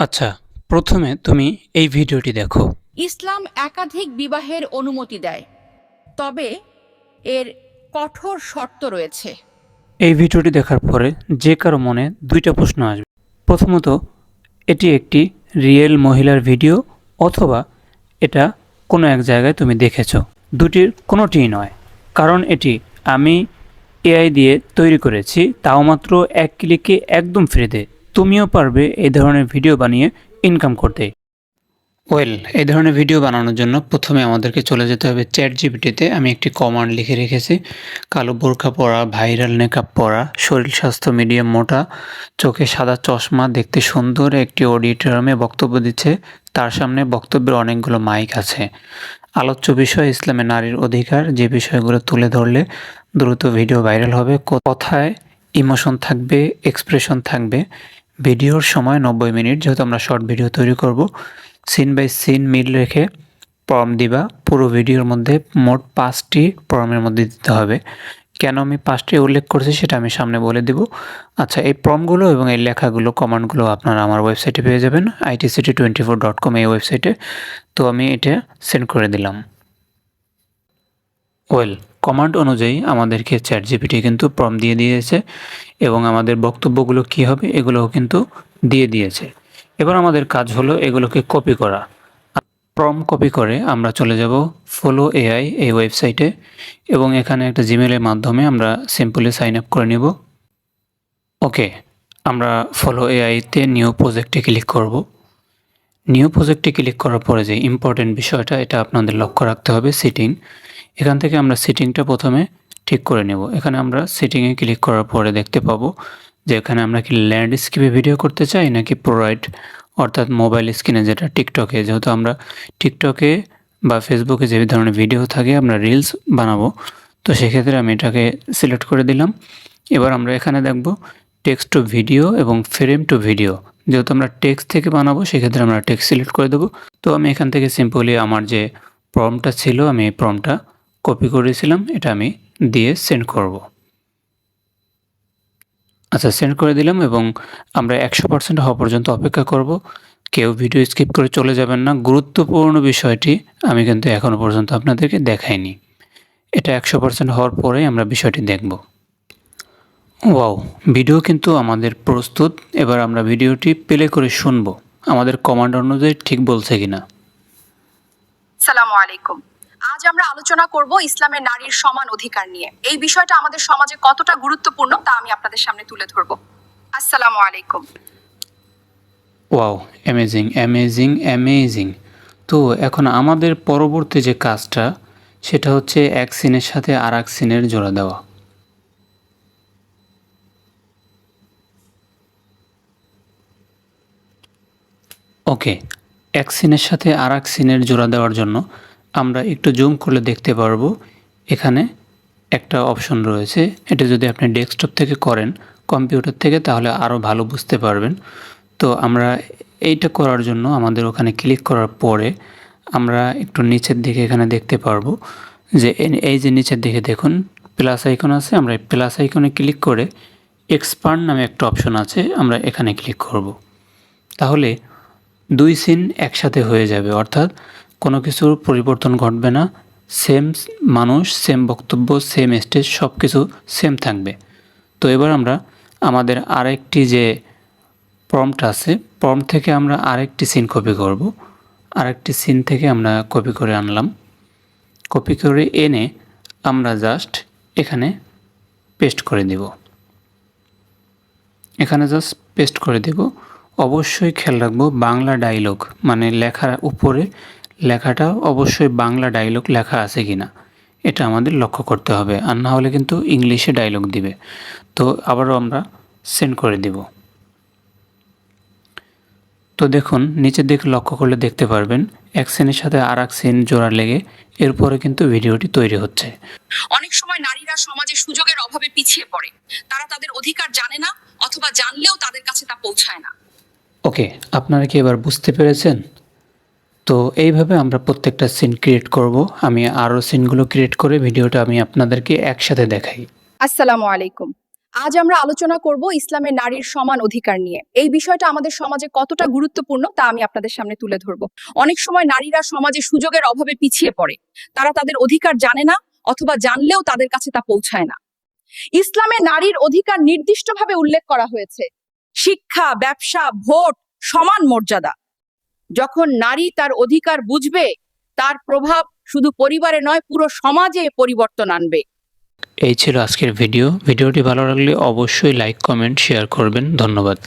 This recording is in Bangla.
আচ্ছা, প্রথমে তুমি এই ভিডিওটি দেখো। ইসলাম একাধিক বিবাহের অনুমতি দেয়, তবে এর কঠোর শর্ত রয়েছে। এই ভিডিওটি দেখার পরে যে কারো মনে দুইটা প্রশ্ন আসবে। প্রথমত, এটি একটি রিয়েল মহিলার ভিডিও অথবা এটা কোনো এক জায়গায় তুমি দেখেছো। দুটির কোনোটিই নয়, কারণ এটি আমি এআই দিয়ে তৈরি করেছি, তাও মাত্র 1 ক্লিকে একদম ফ্রিতে। তুমিও পারবে এই ধরনের ভিডিও বানিয়ে ইনকাম করতে। এই ধরনের ভিডিও বানানোর জন্য প্রথমে আমাদেরকে চলে যেতে হবে চ্যাটজিপিটিতে। আমি একটি কমান্ড লিখে রেখেছি, কালো বোরখা পরা, ভাইরাল নেকআপ পরা, শরীর স্বাস্থ্য মিডিয়াম মোটা, চোখে সাদা চশমা, দেখতে সুন্দর, একটি অডিটোরিয়ামে বক্তব্য দিচ্ছে, তার সামনে বক্তব্যের অনেকগুলো মাইক আছে। আলোচ্য বিষয় ইসলামে নারীর অধিকার, যে বিষয়গুলো তুলে ধরলে দ্রুত ভিডিও ভাইরাল হবে। কথায় ইমোশন থাকবে, এক্সপ্রেশন থাকবে। ভিডিওর সময় 90 মিনিট, যেহেতু আমরা শর্ট ভিডিও তৈরি করব। সিন বাই সিন মিল রেখে প্রম্পট দিবা। পুরো ভিডিওর মধ্যে মোট 5টি প্রম্পটের মধ্যে দিতে হবে। কেন আমি 5টি উল্লেখ করছি সেটা আমি সামনে বলে দিব। আচ্ছা, এই প্রম্পটগুলো এবং এই লেখাগুলো, কমান্ডগুলো আপনারা আমার ওয়েবসাইটে পেয়ে যাবেন, itcity24.com এই ওয়েবসাইটে। তো আমি এটা সেন্ড করে দিলাম। কমান্ড অনুযায়ী আমাদেরকে চ্যাটজিপিটি কিন্তু প্রম্পট দিয়ে দিয়েছে এবং আমাদের বক্তব্যগুলো কী হবে এগুলোও কিন্তু দিয়ে দিয়েছে। এবার আমাদের কাজ হলো এগুলোকে কপি করা। প্রম্পট কপি করে আমরা চলে যাব ফলো এআই এই ওয়েবসাইটে এবং এখানে একটা জিমেলের মাধ্যমে আমরা সিম্পলি সাইন আপ করে নেব। ওকে, আমরা ফলো এআইতে নিউ প্রজেক্টে ক্লিক করব। নিউ প্রজেক্টে ক্লিক করার পরে যে ইম্পর্টেন্ট বিষয়টা, এটা আপনাদের লক্ষ্য রাখতে হবে, সিটিং। এখান থেকে আমরা সিটিংটা প্রথমে ঠিক করে নেব। এখানে আমরা সিটিংয়ে ক্লিক করার পরে দেখতে পাবো যে এখানে আমরা কি ল্যান্ডস্কেপে ভিডিও করতে চাই নাকি প্রোরাইট, অর্থাৎ মোবাইল স্ক্রিনে, যেটা টিকটকে, যেহেতু আমরা টিকটকে বা ফেসবুকে যে ধরনের ভিডিও থাকে আমরা রিলস বানাবো, তো সেক্ষেত্রে আমি এটাকে সিলেক্ট করে দিলাম। এবার আমরা এখানে দেখব টেক্সট টু ভিডিও এবং ফ্রেম টু ভিডিও। যেহেতু আমরা টেক্সট থেকে বানাবো সেক্ষেত্রে আমরা টেক্সট সিলেক্ট করে দেবো। তো আমি এখান থেকে সিম্পলি আমার যে প্রম্পটটা ছিল আমি এই প্রম্পটটা কপি করেছিলাম, এটা আমি দিয়ে সেন্ড করব। আচ্ছা, সেন্ড করে দিলাম এবং আমরা 100% হওয়া পর্যন্ত অপেক্ষা করব। কেউ ভিডিও স্কিপ করে চলে যাবেন না। গুরুত্বপূর্ণ বিষয়টি আমি কিন্তু এখনও পর্যন্ত আপনাদেরকে দেখাইনি। এটা 100% হওয়ার পরেই আমরা বিষয়টি দেখব। ওয়াও, ভিডিও কিন্তু আমাদের প্রস্তুত। এবার আমরা ভিডিওটি প্লে করে শুনব আমাদের কমান্ড অনুযায়ী ঠিক বলছে কিনা। সালামু আলাইকুম। আজ আমরা আলোচনা করব ইসলামের নারীর সমান অধিকার নিয়ে। এই বিষয়টা আমাদের সমাজে কতটা গুরুত্বপূর্ণ তা আমি আপনাদের সামনে তুলে ধরব। আসসালামু আলাইকুম। Wow, amazing amazing amazing. তো এখন আমাদের পরবর্তী যে কাজটা সেটা হচ্ছে এক সিনের সাথে আর এক সিনের জোড়া দেওয়া। ওকে, এক সিনের সাথে আর এক সিনের জোড়া দেওয়ার জন্য আমরা একটু জুম করলে দেখতে পারবো এখানে একটা অপশন রয়েছে। এটা যদি আপনি ডেস্কটপ থেকে করেন, কম্পিউটার থেকে, তাহলে আরও ভালো বুঝতে পারবেন। তো আমরা এইটা করার জন্য আমাদের ওখানে ক্লিক করার পরে আমরা একটু নিচের দিকে এখানে দেখতে পারবো যে এই যে নিচের দিকে দেখুন প্লাস আইকন আছে। আমরা এই প্লাস আইকনে ক্লিক করে এক্সপান্ড নামে একটা অপশন আছে, আমরা এখানে ক্লিক করব। তাহলে 2 সিন একসাথে হয়ে যাবে, অর্থাৎ কোনো কিছুর পরিবর্তন ঘটবে না। সেম মানুষ, সেম বক্তব্য, সেম স্টেজ, সব কিছু সেম থাকবে। তো এবার আমরা আমাদের আরেকটি যে প্রম্পট আছে, প্রম্পট থেকে আমরা আরেকটি সিন কপি করব। আরেকটি সিন থেকে আমরা কপি করে আনলাম। কপি করে এনে আমরা জাস্ট এখানে পেস্ট করে দেব। এখানে জাস্ট পেস্ট করে দেব। অবশ্যই খেয়াল রাখবো বাংলা ডায়লগ, মানে লেখার উপরে লেখাটা অবশ্যই বাংলা ডায়লগ লেখা আছে কিনা এটা আমাদের লক্ষ্য করতে হবে, আর না হলে কিন্তু ইংলিশে ডায়লগ দিবে। তো আবারও আমরা সেন্ড করে দেব। তো দেখুন নিচের দিকে লক্ষ্য করলে দেখতে পারবেন এক সিনের সাথে আর এক সিন জোড়া লেগে এরপরে কিন্তু ভিডিওটি তৈরি হচ্ছে। অনেক সময় নারীরা সমাজে সুযোগের অভাবে পিছিয়ে পড়ে। তারা তাদের অধিকার জানে না, অথবা জানলেও তাদের কাছে তা পৌঁছায় না। ওকে, আপনারা কি এবার বুঝতে পেরেছেন? তো এইভাবে আমরা প্রত্যেকটা সিন ক্রিয়েট করব। আমি আরও সিনগুলো ক্রিয়েট করে ভিডিওটা আমি আপনাদেরকে একসাথে দেখাই। আসসালামু আলাইকুম। আজ আমরা আলোচনা করব ইসলামে নারীর সমান অধিকার নিয়ে। এই বিষয়টা আমাদের সমাজে কতটা গুরুত্বপূর্ণ তা আমি আপনাদের সামনে তুলে ধরব। অনেক সময় নারীরা সমাজে সুযোগের অভাবে পিছিয়ে পড়ে। তারা তাদের অধিকার জানে না, অথবা জানলেও তাদের কাছে তা পৌঁছায় না। ইসলামে নারীর অধিকার নির্দিষ্টভাবে উল্লেখ করা হয়েছে। শিক্ষা, ব্যবসা, ভোট, সমান মর্যাদা। যখন নারী তার অধিকার বুঝবে, তার প্রভাব শুধু পরিবারে নয়, পুরো সমাজে পরিবর্তন আনবে। এই ছিল আজকের ভিডিওটি ভালো লাগলে অবশ্যই লাইক, কমেন্ট, শেয়ার করবেন। ধন্যবাদ।